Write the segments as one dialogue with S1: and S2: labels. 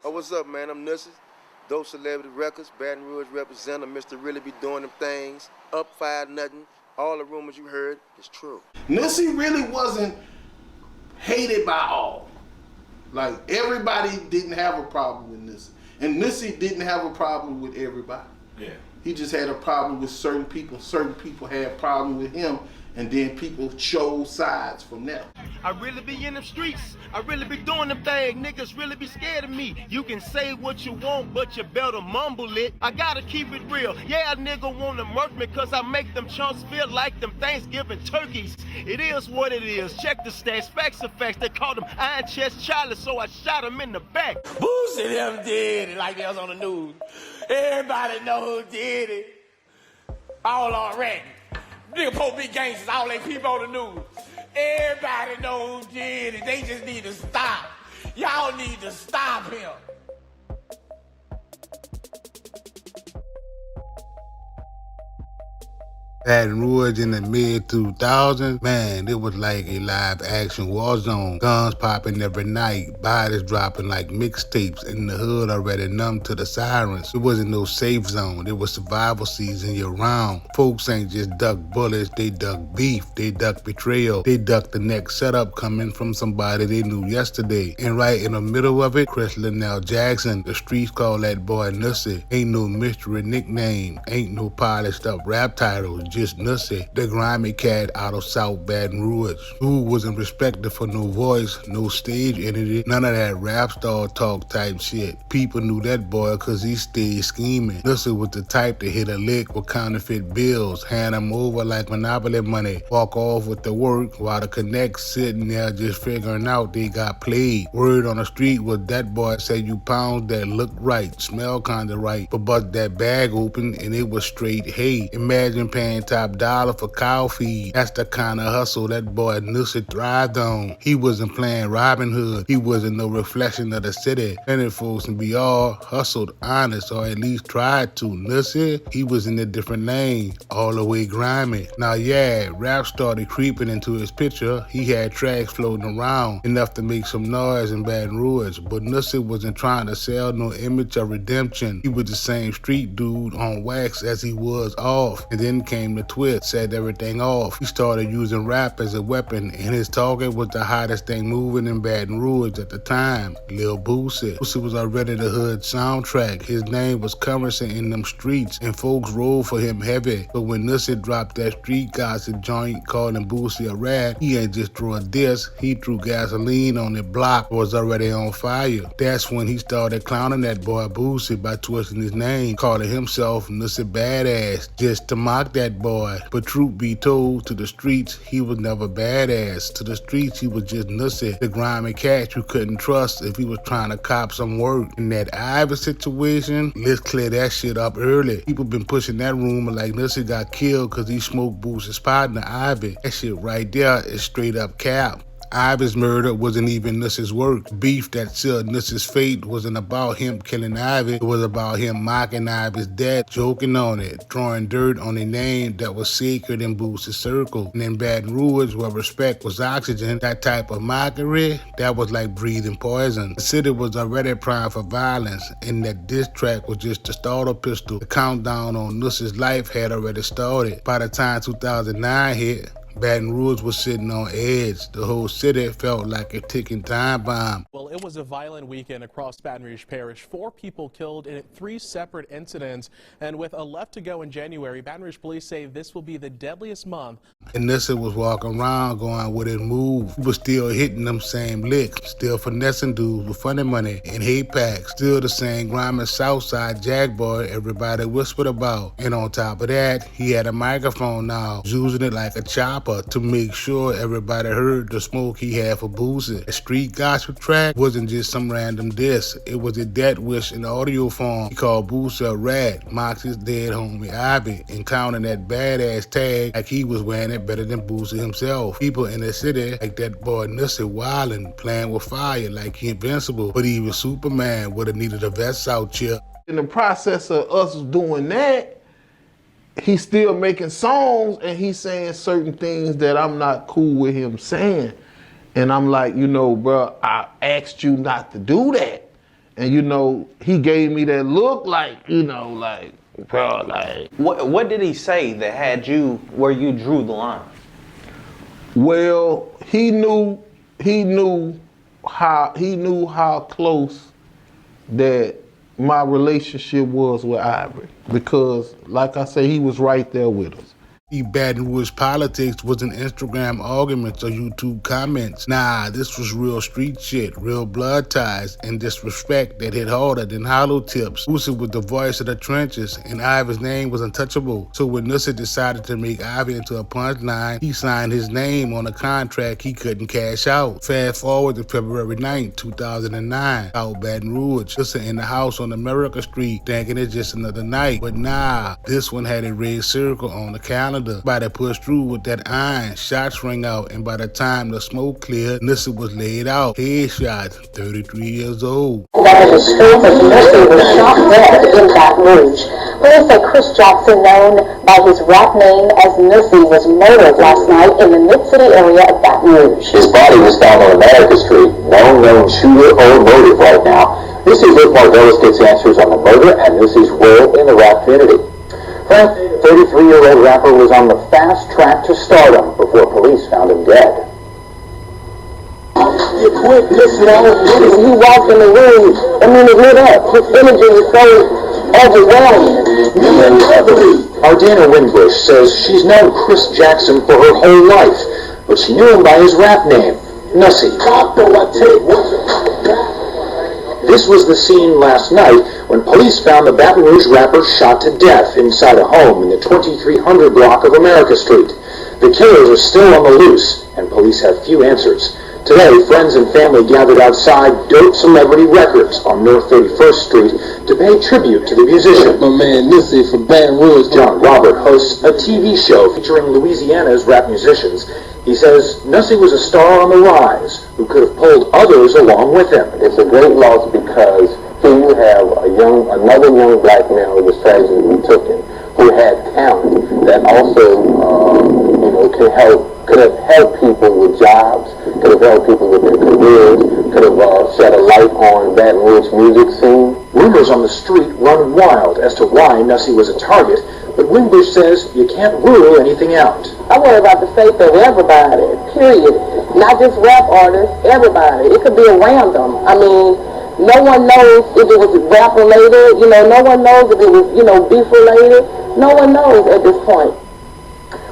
S1: Oh, what's up, man? I'm Nussie. Dope Celebrity Records, Baton Rouge representative, Mr. Really Be Doing Them Things, up 5-0. All the rumors you heard is true.
S2: Nussie really wasn't hated by all. Like, everybody didn't have a problem with Nussie. And Nussie didn't have a problem with everybody.
S3: Yeah.
S2: He just had a problem with certain people. Certain people had problems with him, and then people chose sides from that.
S4: I really be in them streets. I really be doing them things. Niggas really be scared of me. You can say what you want, but you better mumble it. I gotta keep it real. Yeah, a nigga wanna murk me cause I make them chunks feel like them Thanksgiving turkeys. It is what it is. Check the stats. Facts are facts. They call them Iron Chest Charlie, so I shot him in the back.
S3: Boosie them did it like they was on the news. Everybody know who did it. All on record. Nigga po big gangsters, all they people on the news. Everybody know who did it. They just need to stop. Y'all need to stop him.
S5: Baton Rouge in the mid-2000s, man, it was like a live-action war zone. Guns popping every night, bodies dropping like mixtapes in the hood already numb to the sirens. It wasn't no safe zone. It was survival season year-round. Folks ain't just duck bullets, they duck beef, they duck betrayal, they duck the next setup coming from somebody they knew yesterday. And right in the middle of it, Chris Linnell Jackson, the streets call that boy Nussie. Ain't no mystery nickname, ain't no polished up rap title. Just Nussie, the grimy cat out of South Baton Rouge, who wasn't respected for no voice, no stage energy, none of that rap star talk type shit. People knew that boy cause he stayed scheming. Nussie was the type to hit a lick with counterfeit bills, hand them over like Monopoly money, walk off with the work while the connects sitting there just figuring out they got played. Word on the street was that boy said you pounds that look right, smell kinda right, but bust that bag open and it was straight hay. Imagine paying top dollar for cow feed. That's the kind of hustle that boy Nussie thrived on. He wasn't playing Robin Hood. He wasn't no reflection of the city. Many folks and be all hustled honest or at least tried to. Nussie, he was in a different lane, all the way grimy. Now yeah, rap started creeping into his picture. He had tracks floating around, enough to make some noise in Baton Rouge, but Nussie wasn't trying to sell no image of redemption. He was the same street dude on wax as he was off. And then came the twist, set everything off. He started using rap as a weapon, and his target was the hottest thing moving in Baton Rouge at the time, Lil Boosie. Boosie was already the hood soundtrack. His name was currency in them streets, and folks rolled for him heavy. But when Nussie dropped that street gossip joint calling Boosie a rat, he ain't just threw a diss, he threw gasoline on the block, was already on fire. That's when he started clowning that boy Boosie by twisting his name, calling himself Nussie Badass, just to mock that boy. But truth be told, to the streets, he was never badass. To the streets, he was just Nussie, the grimy cat you couldn't trust if he was trying to cop some work. In that Ivy situation, let's clear that shit up early. People been pushing that rumor like Nussie got killed because he smoked Boosie's partner, Ivy. That shit right there is straight up cap. Ivy's murder wasn't even Nussie's work. Beef that sealed Nussie's fate wasn't about him killing Ivy. It was about him mocking Ivy's death, joking on it, throwing dirt on a name that was sacred in Boosie's circle. And in Baton Rouge, where respect was oxygen, that type of mockery, that was like breathing poison. The city was already primed for violence, and that diss track was just a starter pistol. The countdown on Nussie's life had already started. By the time 2009 hit, Baton Rouge was sitting on edge. The whole city felt like a ticking time bomb.
S6: Well, it was a violent weekend across Baton Rouge Parish. 4 people killed in 3 separate incidents. And with a left to go in January, Baton Rouge police say this will be the deadliest month.
S5: And Nussie was walking around going with his move. He was still hitting them same licks, still finessing dudes with funny money and hate packs. Still the same grimy Southside Jag boy everybody whispered about. And on top of that, he had a microphone now, using it like a chopper to make sure everybody heard the smoke he had for Boosie. The street gospel track wasn't just some random diss. It was a death wish in audio form. He called Boosie a rat, mocked his dead homie Ivy, and counting that badass tag like he was wearing it better than Boosie himself. People in the city like that boy Nussie wildin', playing with fire like he invincible, but even Superman would have needed a vest out chip.
S2: In the process of us doing that, he's still making songs and he's saying certain things that I'm not cool with him saying. And I'm like, you know, bro, I asked you not to do that. And you know, he gave me that look like, you know, like, bro, like.
S7: What did he say that had you where you drew the line?
S2: Well, he knew how close that my relationship was with Ivory, because like I say, he was right there with us.
S5: Baton Rouge politics wasn't Instagram arguments or YouTube comments. Nah, this was real street shit, real blood ties, and disrespect that hit harder than hollow tips. Boosie was the voice of the trenches, and Ivy's name was untouchable. So when Nussie decided to make Ivy into a punchline, he signed his name on a contract he couldn't cash out. Fast forward to February 9th, 2009, South Baton Rouge. Nussie in the house on America Street, thinking it's just another night. But nah, this one had a red circle on the calendar. Somebody pushed through with that iron, shots rang out, and by the time the smoke cleared, Nussie was laid out. Headshot, 33 years old.
S8: That is a story that Nussie was shot dead in Baton Rouge. Police say Chris Jackson, known by his rap name as Nussie, was murdered last night in the Mid-City area of Baton Rouge.
S9: His body was found on America Street. No known shooter or motive right now. This is Rick Margolis gets answers on the murder and Nussie's role in the rap community. Frank, 33-year-old rapper, was on the fast track to stardom before police found him dead.
S8: He walked in the room, I mean, it lit up. His energy was so overwhelming.
S9: Ardana Winbush says she's known Chris Jackson for her whole life, but she knew him by his rap name, Nussie. This was the scene last night when police found the Baton Rouge rapper shot to death inside a home in the 2300 block of America Street. The killers are still on the loose, and police have few answers. Today, friends and family gathered outside Dope Celebrity Records on North 31st Street to pay tribute to the musician.
S2: My man Nussie from Baton Rouge.
S9: John Robert hosts a TV show featuring Louisiana's rap musicians. He says Nussie was a star on the rise who could have pulled others along with him.
S10: It's a great loss because here you have another young black man who was tragically taken, who had talent that also, could have helped people with jobs, could have helped people with their careers, could have shed a light on Baton Rouge music scene.
S9: Rumors on the street run wild as to why Nussie was a target, but Winbush says you can't rule anything out.
S8: I worry about the faith of everybody, period. Not just rap artists, everybody. It could be a random. I mean, no one knows if it was rap related, no one knows if it was, beef related. No one knows at this point.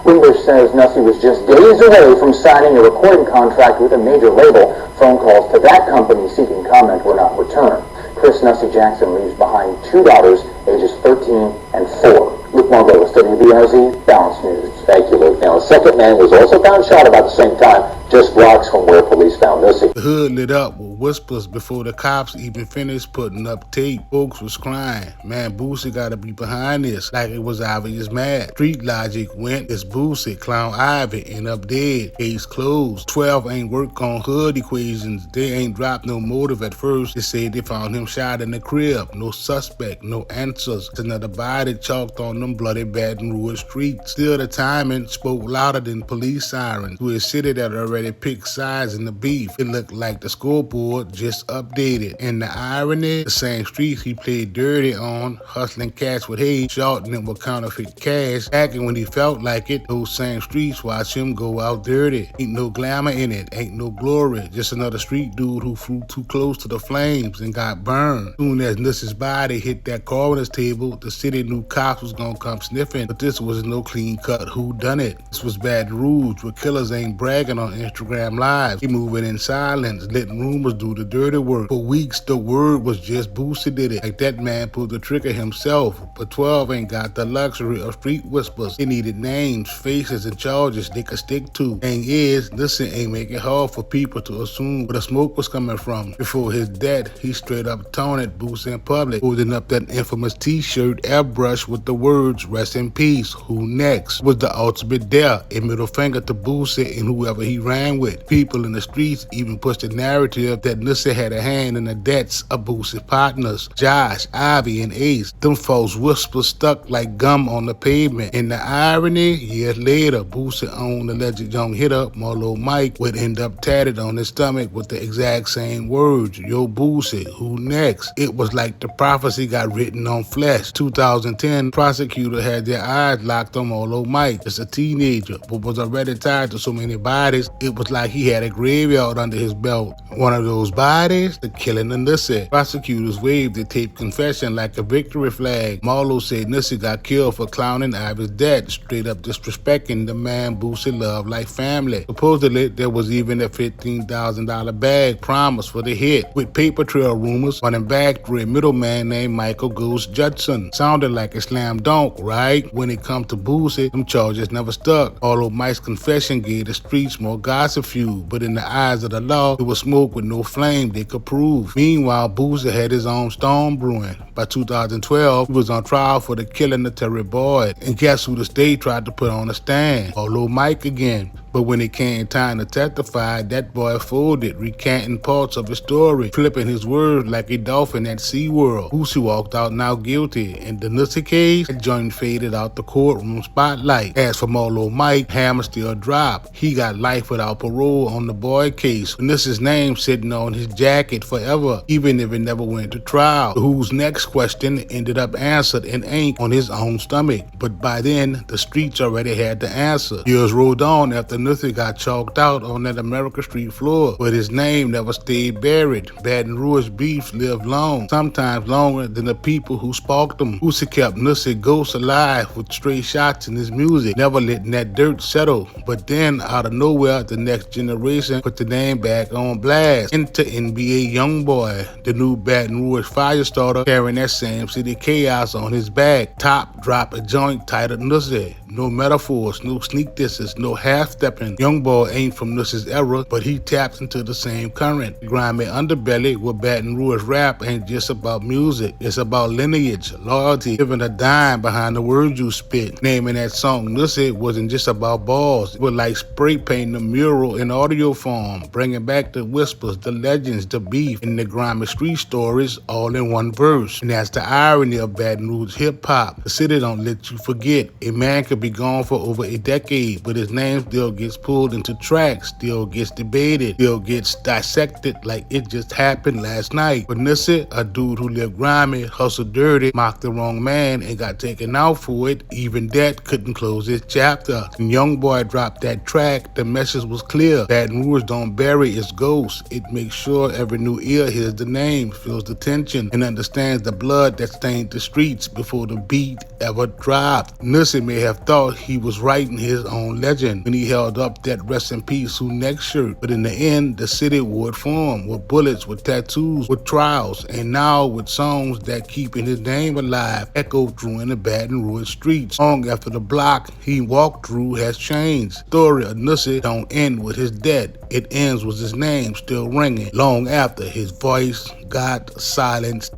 S9: Winbush says Nussie was just days away from signing a recording contract with a major label. Phone calls to that company seeking comment were not returned. Chris Nussie Jackson leaves behind two daughters, ages 13 and 4. Luke Margolis, WBRZ, Balance News.
S10: Thank you, Luke. Now, a second man was also found shot about the same time, just blocks from where police found Nussie.
S5: The hood lit up with whispers before the cops even finished putting up tape. Folks was crying, man, Boosie gotta be behind this, like it was obvious mad. Street logic went, it's Boosie, clown Ivy, end up dead, case closed. 12 ain't work on hood equations, they ain't dropped no motive at first. They said they found him shot in the crib, no suspect, no answers. It's another body chalked on them bloody Baton Rouge streets. Still the timing spoke louder than police sirens to a city that already picked sides in the beef. It looked like the scoreboard just updated. And the irony, the same streets he played dirty on, hustling cats with hate, shorting them with counterfeit cash, acting when he felt like it. Those same streets watch him go out dirty. Ain't no glamour in it, ain't no glory. Just another street dude who flew too close to the flames and got burned. Soon as Nussie's body hit that coroner's table, the city knew cops was gonna come sniffing, but this was no clean-cut whodunit. This was Baton Rouge, where killers ain't bragging on Instagram Live. He moving in silence, letting rumors do the dirty work. For weeks, the word was just Boosie did it, like that man pulled the trigger himself. But 12 ain't got the luxury of street whispers. They needed names, faces, and charges they could stick to. Thing is, Nussie ain't making it hard for people to assume where the smoke was coming from. Before his death, he straight up taunted Boosie in public, holding up that infamous t-shirt airbrushed with the words, "Rest in peace, who next?" Was the ultimate dare, a middle finger to Boosie and whoever he ran ran with. People in the streets even pushed the narrative that Nussie had a hand in the deaths of Boosie's partners, Josh, Ivy, and Ace. Them folks whispers stuck like gum on the pavement. In the irony, years later, Boosie owned alleged young hitter, Marlo Mike, would end up tatted on his stomach with the exact same words, "Yo Boosie, who next?" It was like the prophecy got written on flesh. 2010, prosecutor had their eyes locked on Marlo Mike, just a teenager, but was already tied to so many bodies, it was like he had a graveyard under his belt. One of those bodies, the killing of Nussie. Prosecutors waved the taped confession like a victory flag. Marlo said Nussie got killed for clowning Ivy's death, straight up disrespecting the man Boosie loved like family. Supposedly, there was even a $15,000 bag promised for the hit, with paper trail rumors running back through a middleman named Michael Goose Judson. Sounded like a slam dunk, right? When it comes to Boosie, them charges never stuck. Although Mike's confession gave the streets more gossip fuel, but in the eyes of the law, it was smoke with no flame they could prove. Meanwhile, Boosie had his own storm brewing. By 2012, he was on trial for the killing of Terry Boyd. And guess who the state tried to put on the stand? Marlo Mike again. But when it came time to testify, that boy folded, recanting parts of his story, flipping his words like a dolphin at SeaWorld. Boosie walked out now guilty. In the Nussie case, that joint faded out the courtroom spotlight. As for Marlo Mike, hammer still dropped. He got life without parole on the Boyd case. Nussie's name sitting on his jacket forever, even if it never went to trial. Whose next question ended up answered in ink on his own stomach. But by then, the streets already had the answer. Years rolled on after Nussie got chalked out on that America Street floor, but his name never stayed buried. Baton Rouge beefs lived long, sometimes longer than the people who sparked them. Boosie kept Nussie ghost alive with stray shots in his music, never letting that dirt settle. But then, out of nowhere, the next generation put the name back on blast. Enter NBA Youngboy, the new Baton Rouge fire starter, carrying that same city chaos on his back. Top drop a joint titled Nussie. No metaphors, no sneak disses, no half-stepping. Youngboy ain't from Nussie's era, but he taps into the same current. Grimy underbelly with Baton Rouge rap ain't just about music. It's about lineage, loyalty, giving a dime behind the words you spit. Naming that song Nussie wasn't just about balls. It was like spray painting a mural in audio form, bringing back the whispers, the legends, the beef, and the grimy street stories all in one verse. And that's the irony of Baton Rouge hip-hop. The city don't let you forget. A man could be gone for over a decade, but his name still gets pulled into tracks, still gets debated, still gets dissected like it just happened last night. But Nussie, a dude who lived grimy, hustled dirty, mocked the wrong man, and got taken out for it, even that couldn't close his chapter. When Youngboy dropped that track, the message was clear. Baton Rouge don't bury its ghost. It makes sure every new ear hears the name, feels the tension, and understands the blood that stained the streets before the beat ever dropped. Nussie may have thought he was writing his own legend when he held up that rest in peace who next shirt, but in the end, the city would form with bullets, with tattoos, with trials, and now with songs that keeping his name alive echo through in the Baton Rouge streets. Long after the block he walked through has changed. Story of Nussie don't end with his death. It ends with his name still ringing long after his voice got silenced.